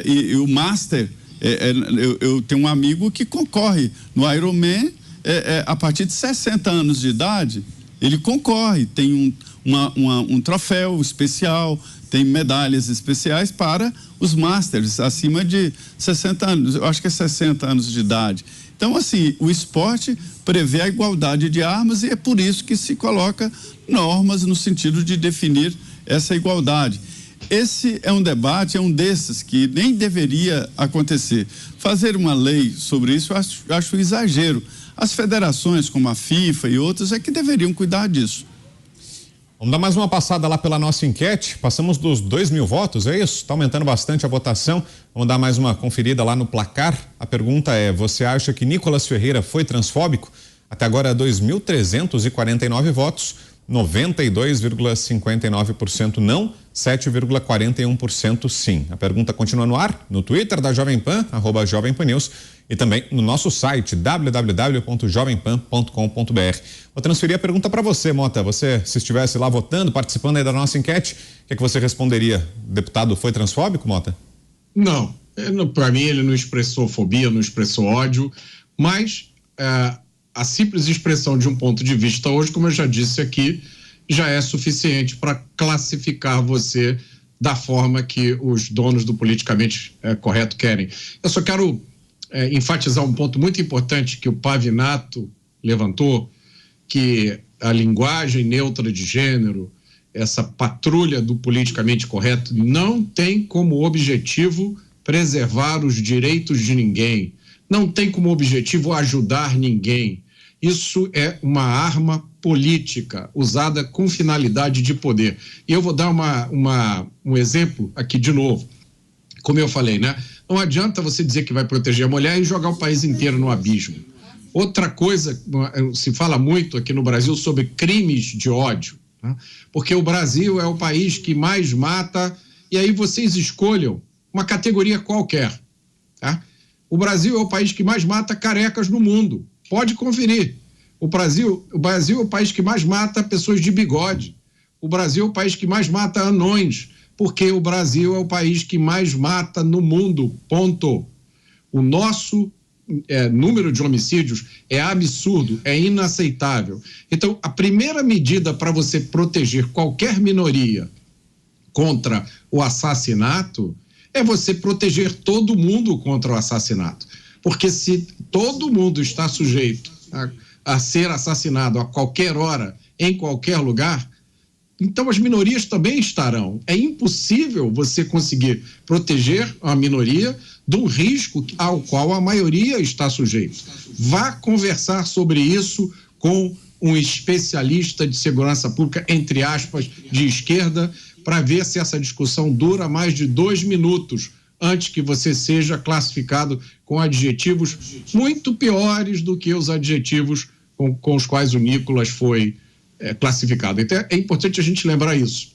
S2: e o Master. Eu tenho um amigo que concorre no Ironman a partir de 60 anos de idade. Ele concorre, tem um troféu especial, tem medalhas especiais para os masters acima de 60 anos, eu acho que é 60 anos de idade. Então, assim, o esporte prevê a igualdade de armas e é por isso que se coloca normas no sentido de definir essa igualdade. Esse é um debate, é um desses que nem deveria acontecer. Fazer uma lei sobre isso, eu acho exagero. As federações, como a FIFA e outras, é que deveriam cuidar disso.
S1: Vamos dar mais uma passada lá pela nossa enquete. Passamos dos 2.000 votos, é isso? Está aumentando bastante a votação. Vamos dar mais uma conferida lá no placar. A pergunta é: você acha que Nicolas Ferreira foi transfóbico? Até agora, 2.349 votos, 92,59% não, 7,41% sim. A pergunta continua no ar, no Twitter da Jovem Pan, @JovemPanNews, e também no nosso site, www.jovempan.com.br. Vou transferir a pergunta para você, Mota. Você, se estivesse lá votando, participando aí da nossa enquete, o que você responderia? O deputado foi transfóbico, Mota?
S4: Não, para mim ele não expressou fobia, não expressou ódio, mas a simples expressão de um ponto de vista hoje, como eu já disse aqui, já é suficiente para classificar você da forma que os donos do politicamente correto querem. Eu só quero enfatizar um ponto muito importante que o Pavinato levantou, que a linguagem neutra de gênero, essa patrulha do politicamente correto, não tem como objetivo preservar os direitos de ninguém, não tem como objetivo ajudar ninguém. Isso é uma arma política usada com finalidade de poder. E eu vou dar um exemplo aqui de novo. Como eu falei, né? Não adianta você dizer que vai proteger a mulher e jogar o país inteiro no abismo. Outra coisa, se fala muito aqui no Brasil sobre crimes de ódio, né? Porque o Brasil é o país que mais mata, e aí vocês escolham uma categoria qualquer, tá? O Brasil é o país que mais mata carecas no mundo. Pode conferir. O Brasil é o país que mais mata pessoas de bigode. O Brasil é o país que mais mata anões, porque o Brasil é o país que mais mata no mundo, ponto. O nosso número de homicídios é absurdo, é inaceitável. Então, a primeira medida para você proteger qualquer minoria contra o assassinato é você proteger todo mundo contra o assassinato. Porque se todo mundo está sujeito a ser assassinado a qualquer hora, em qualquer lugar, então as minorias também estarão. É impossível você conseguir proteger a minoria de um risco ao qual a maioria está sujeita. Vá conversar sobre isso com um especialista de segurança pública, entre aspas, de esquerda, para ver se essa discussão dura mais de 2 minutos, antes que você seja classificado com adjetivos muito piores do que os adjetivos com os quais o Nicolas foi classificado. Então é importante a gente lembrar isso.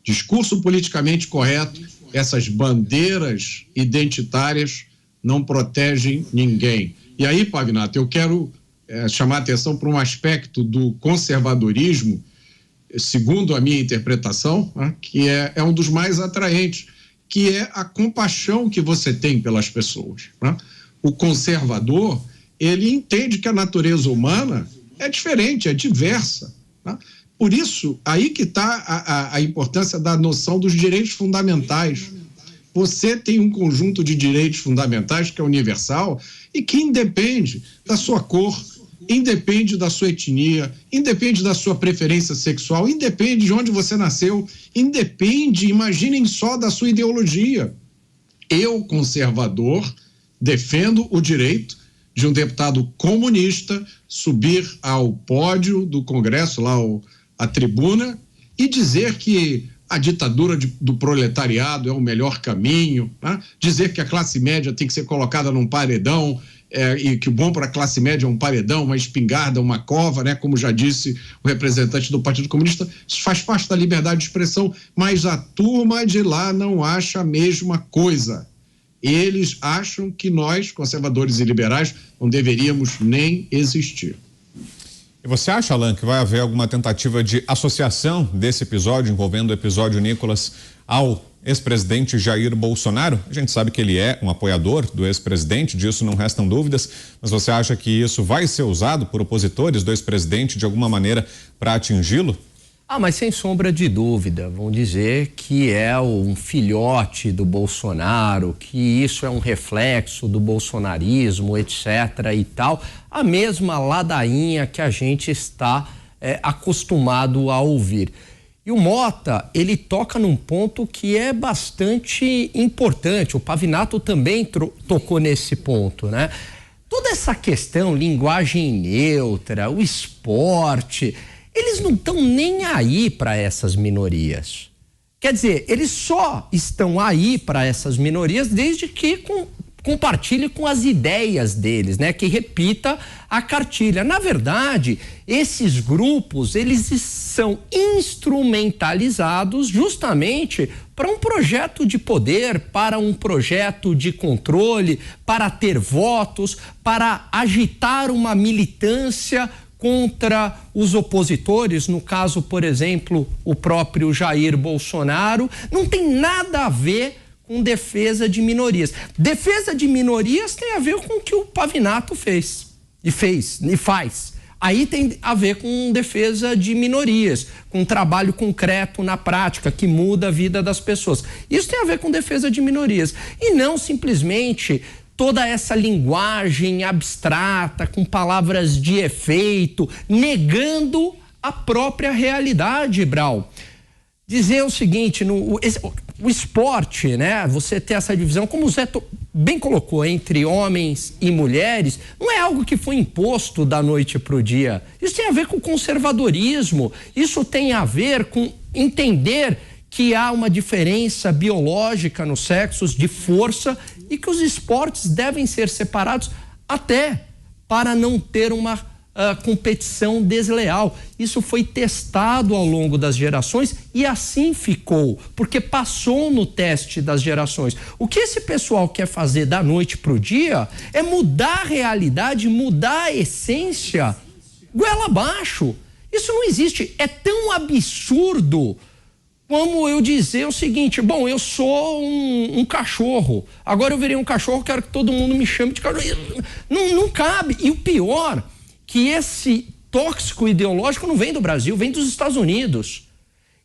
S4: Discurso politicamente correto, essas bandeiras identitárias não protegem ninguém. E aí, Pavinato, eu quero chamar a atenção para um aspecto do conservadorismo, segundo a minha interpretação, né, que é um dos mais atraentes, que é a compaixão que você tem pelas pessoas, né? O conservador, ele entende que a natureza humana é diferente, é diversa, né? Por isso, aí que está a importância da noção dos direitos fundamentais. Você tem um conjunto de direitos fundamentais que é universal e que independe da sua cor, independe da sua etnia, independe da sua preferência sexual, independe de onde você nasceu, independe, imaginem só, da sua ideologia. Eu, conservador, defendo o direito de um deputado comunista subir ao pódio do Congresso, lá a tribuna, e dizer que a ditadura do proletariado é o melhor caminho, né? Dizer que a classe média tem que ser colocada num paredão, e que o bom para a classe média é um paredão, uma espingarda, uma cova, né? Como já disse o representante do Partido Comunista, isso faz parte da liberdade de expressão, mas a turma de lá não acha a mesma coisa. Eles acham que nós, conservadores e liberais, não deveríamos nem existir.
S1: E você acha, Alan, que vai haver alguma tentativa de associação desse episódio, envolvendo o episódio Nicolas, ao ex-presidente Jair Bolsonaro? A gente sabe que ele é um apoiador do ex-presidente, disso não restam dúvidas, mas você acha que isso vai ser usado por opositores do ex-presidente de alguma maneira para atingi-lo?
S5: Mas sem sombra de dúvida, vão dizer que é um filhote do Bolsonaro, que isso é um reflexo do bolsonarismo, etc. e tal. A mesma ladainha que a gente está acostumado a ouvir. E o Mota, ele toca num ponto que é bastante importante. O Pavinato também tocou nesse ponto, né? Toda essa questão, linguagem neutra, o esporte, eles não estão nem aí para essas minorias. Quer dizer, eles só estão aí para essas minorias desde que compartilhe com as ideias deles, né? Que repita a cartilha. Na verdade, esses grupos, eles são instrumentalizados justamente para um projeto de poder, para um projeto de controle, para ter votos, para agitar uma militância contra os opositores, no caso, por exemplo, o próprio Jair Bolsonaro. Não tem nada a ver com defesa de minorias. Defesa de minorias tem a ver com o que o Pavinato fez e faz. Aí tem a ver com defesa de minorias, com um trabalho concreto na prática que muda a vida das pessoas. Isso tem a ver com defesa de minorias e não simplesmente toda essa linguagem abstrata, com palavras de efeito, negando a própria realidade, Brau. Dizer o seguinte, o esporte, né? Você ter essa divisão, como o Zé bem colocou, entre homens e mulheres, não é algo que foi imposto da noite para o dia. Isso tem a ver com conservadorismo, isso tem a ver com entender que há uma diferença biológica nos sexos, de força, e que os esportes devem ser separados até para não ter uma competição desleal. Isso foi testado ao longo das gerações e assim ficou, porque passou no teste das gerações. O que esse pessoal quer fazer da noite para o dia é mudar a realidade, mudar a essência, goela abaixo. Isso não existe. É tão absurdo como eu dizer o seguinte: bom, eu sou um cachorro, agora eu virei um cachorro, quero que todo mundo me chame de cachorro. Não cabe. E o pior, que esse tóxico ideológico não vem do Brasil, vem dos Estados Unidos.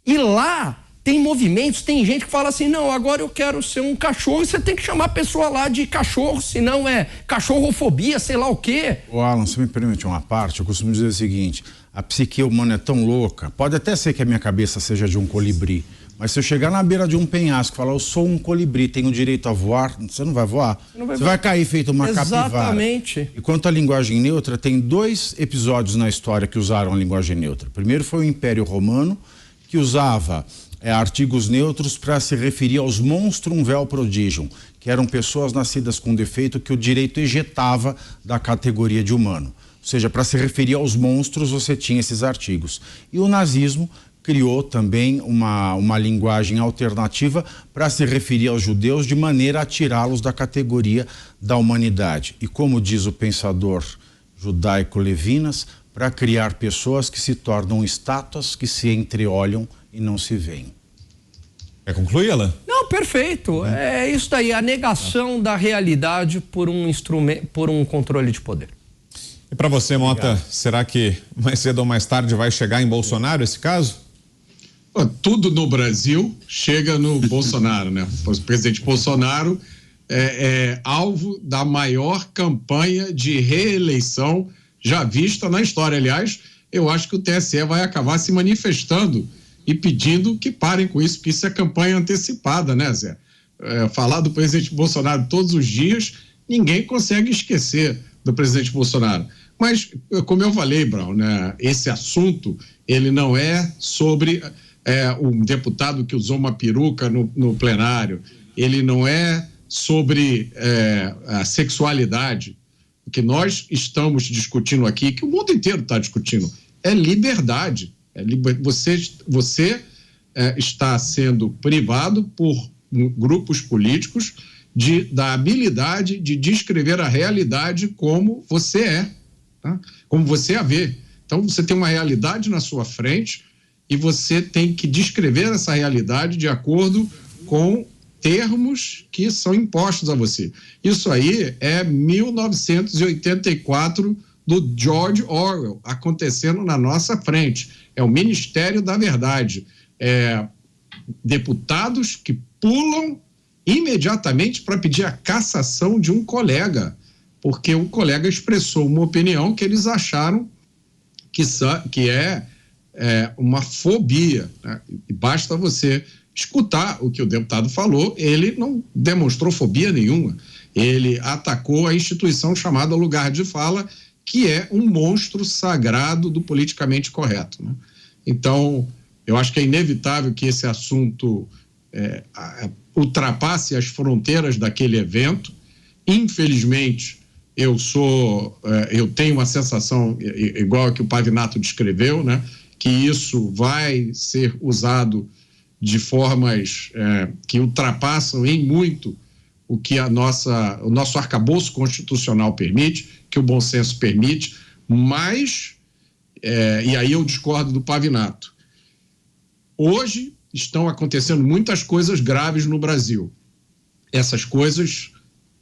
S5: E lá tem movimentos, tem gente que fala assim: não, agora eu quero ser um cachorro, e você tem que chamar a pessoa lá de cachorro, senão é cachorrofobia, sei lá o quê.
S3: Ô Alan, se me permite uma parte, eu costumo dizer o seguinte: a psique humana é tão louca, pode até ser que a minha cabeça seja de um colibri, mas se eu chegar na beira de um penhasco e falar, eu sou um colibri, tenho direito a voar, você não vai voar. Você vai cair feito uma capivara.
S5: Exatamente.
S3: E quanto à linguagem neutra, tem 2 episódios na história que usaram a linguagem neutra. Primeiro foi o Império Romano, que usava artigos neutros para se referir aos monstrum vel prodigium, que eram pessoas nascidas com defeito que o direito ejetava da categoria de humano. Ou seja, para se referir aos monstros, você tinha esses artigos. E o nazismo criou também uma linguagem alternativa para se referir aos judeus de maneira a tirá-los da categoria da humanidade. E como diz o pensador judaico Levinas, para criar pessoas que se tornam estátuas que se entreolham e não se veem.
S1: Quer concluir, Alan?
S5: Não, perfeito. É isso daí, a negação da realidade por um instrumento, por um controle de poder.
S1: E para você, Mota, será que mais cedo ou mais tarde vai chegar em Bolsonaro esse caso?
S4: Tudo no Brasil chega no Bolsonaro, né? O presidente Bolsonaro é alvo da maior campanha de reeleição já vista na história. Aliás, eu acho que o TSE vai acabar se manifestando e pedindo que parem com isso, porque isso é campanha antecipada, né, Zé? Falar do presidente Bolsonaro todos os dias, ninguém consegue esquecer do presidente Bolsonaro. Mas, como eu falei, Brau, né, esse assunto, ele não é sobre um deputado que usou uma peruca no plenário, ele não é sobre a sexualidade. O que nós estamos discutindo aqui, que o mundo inteiro está discutindo, é liberdade. Você está sendo privado por grupos políticos da habilidade de descrever a realidade como você é, tá? Como você a vê. Então, você tem uma realidade na sua frente e você tem que descrever essa realidade de acordo com termos que são impostos a você. Isso aí é 1984 do George Orwell acontecendo na nossa frente. É o Ministério da Verdade. Deputados que pulam imediatamente para pedir a cassação de um colega, porque um colega expressou uma opinião que eles acharam que é uma fobia, né? E basta você escutar o que o deputado falou, ele não demonstrou fobia nenhuma, ele atacou a instituição chamada Lugar de Fala, que é um monstro sagrado do politicamente correto, né? Então, eu acho que é inevitável que esse assunto ultrapasse as fronteiras daquele evento. Infelizmente, eu tenho uma sensação igual a que o Pavinato descreveu, né? Que isso vai ser usado de formas que ultrapassam em muito o que o nosso arcabouço constitucional permite, que o bom senso permite, mas, e aí eu discordo do Pavinato, hoje estão acontecendo muitas coisas graves no Brasil. Essas coisas,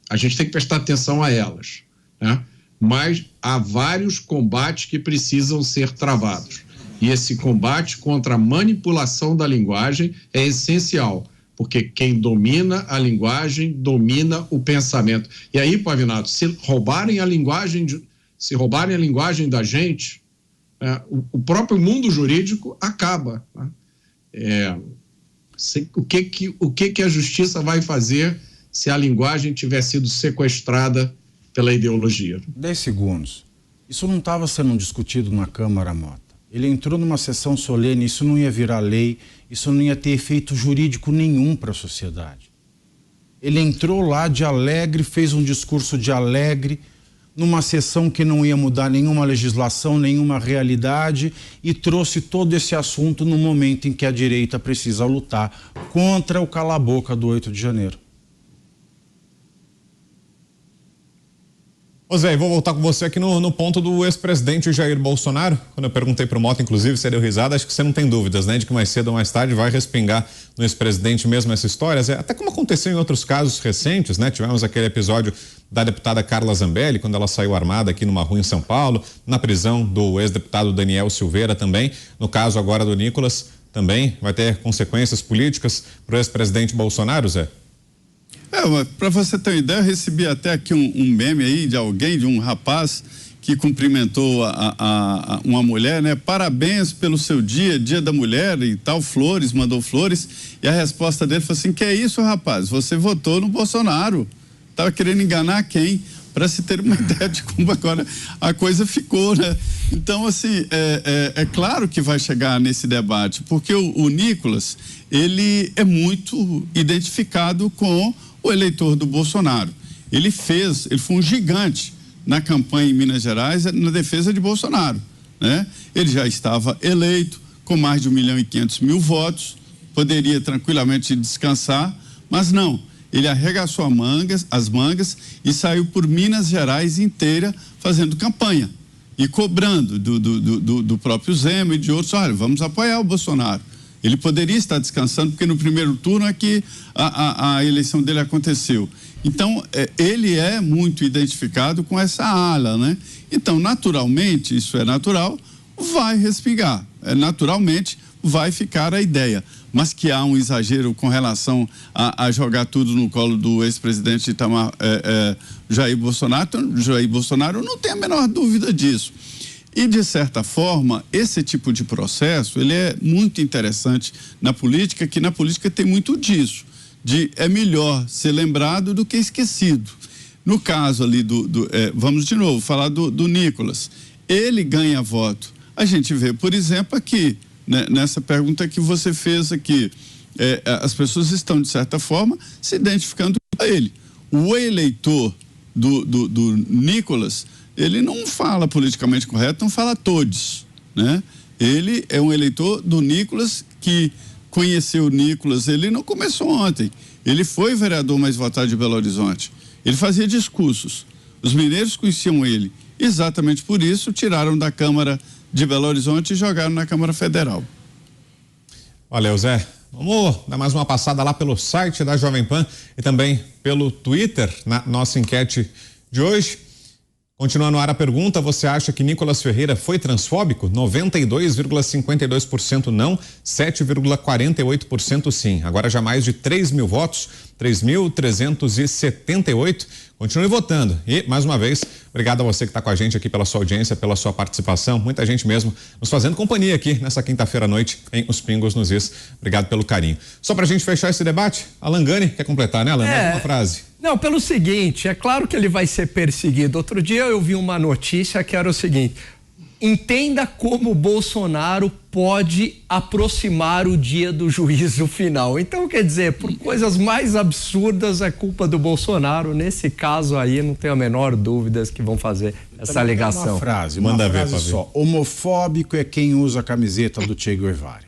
S4: a gente tem que prestar atenção a elas, né? Mas há vários combates que precisam ser travados. E esse combate contra a manipulação da linguagem é essencial, porque quem domina a linguagem domina o pensamento. E aí, Pavinato, se roubarem a linguagem da gente, o próprio mundo jurídico acaba, né? O que a justiça vai fazer se a linguagem tiver sido sequestrada pela ideologia?
S3: 10 segundos. Isso não estava sendo discutido na Câmara, Mota. Ele entrou numa sessão solene, isso não ia virar lei, isso não ia ter efeito jurídico nenhum para a sociedade. Ele entrou lá de alegre, fez um discurso de alegre, numa sessão que não ia mudar nenhuma legislação, nenhuma realidade, e trouxe todo esse assunto no momento em que a direita precisa lutar contra o cala-boca do 8 de janeiro.
S1: Ô Zé, vou voltar com você aqui no ponto do ex-presidente Jair Bolsonaro. Quando eu perguntei pro Mota, inclusive, você deu risada, acho que você não tem dúvidas, né? De que mais cedo ou mais tarde vai respingar no ex-presidente mesmo essa história. Zé, até como aconteceu em outros casos recentes, né? Tivemos aquele episódio da deputada Carla Zambelli, quando ela saiu armada aqui numa rua em São Paulo, na prisão do ex-deputado Daniel Silveira também. No caso agora do Nicolas, também vai ter consequências políticas pro ex-presidente Bolsonaro, Zé?
S2: Para você ter uma ideia, eu recebi até aqui um meme aí de alguém, de um rapaz que cumprimentou uma mulher, né? Parabéns pelo seu dia da mulher e tal, flores, mandou flores, e a resposta dele foi assim: que é isso, rapaz? Você votou no Bolsonaro, estava querendo enganar quem? Para se ter uma ideia de como agora a coisa ficou, né? Então, assim, é claro que vai chegar nesse debate, porque o Nicolas, ele é muito identificado com o eleitor do Bolsonaro. Ele foi um gigante na campanha em Minas Gerais, na defesa de Bolsonaro, né? Ele já estava eleito com mais de 1.500.000 votos, poderia tranquilamente descansar, mas não. Ele arregaçou as mangas e saiu por Minas Gerais inteira fazendo campanha e cobrando do próprio Zema e de outros: olha, vamos apoiar o Bolsonaro. Ele poderia estar descansando, porque no primeiro turno é que a eleição dele aconteceu. Então, ele é muito identificado com essa ala, né? Então, naturalmente, isso é natural, vai respingar. Naturalmente, vai ficar a ideia. Mas que há um exagero com relação a jogar tudo no colo do ex-presidente Jair Bolsonaro, não tem a menor dúvida disso. E, de certa forma, esse tipo de processo, ele é muito interessante na política, que na política tem muito disso, é melhor ser lembrado do que esquecido. No caso ali vamos de novo falar do Nicolas, ele ganha voto. A gente vê, por exemplo, aqui, né, nessa pergunta que você fez aqui, as pessoas estão, de certa forma, se identificando com ele. O eleitor do Nicolas, ele não fala politicamente correto, não fala todos, né? Ele é um eleitor do Nicolas que conheceu o Nicolas, ele não começou ontem, ele foi vereador mais votado de Belo Horizonte, ele fazia discursos, os mineiros conheciam ele, exatamente por isso tiraram da Câmara de Belo Horizonte e jogaram na Câmara Federal.
S1: Valeu, Zé. Vamos dar mais uma passada lá pelo site da Jovem Pan e também pelo Twitter, na nossa enquete de hoje. Continua no ar a pergunta, você acha que Nicolas Ferreira foi transfóbico? 92,52% não, 7,48% sim. Agora já mais de 3 mil votos, 3.378. Continue votando. E, mais uma vez, obrigado a você que está com a gente aqui pela sua audiência, pela sua participação. Muita gente mesmo nos fazendo companhia aqui nessa quinta-feira à noite em Os Pingos nos Is. Obrigado pelo carinho. Só pra gente fechar esse debate, Alan Gani quer completar, né, Alan? Mais uma frase.
S5: Não, pelo seguinte, é claro que ele vai ser perseguido. Outro dia eu vi uma notícia que era o seguinte: entenda como o Bolsonaro pode aproximar o dia do juízo final. Então, quer dizer, por coisas mais absurdas é culpa do Bolsonaro. Nesse caso aí, não tenho a menor dúvida que vão fazer essa ligação.
S3: Uma frase só. Homofóbico é quem usa a camiseta do Che Guevara.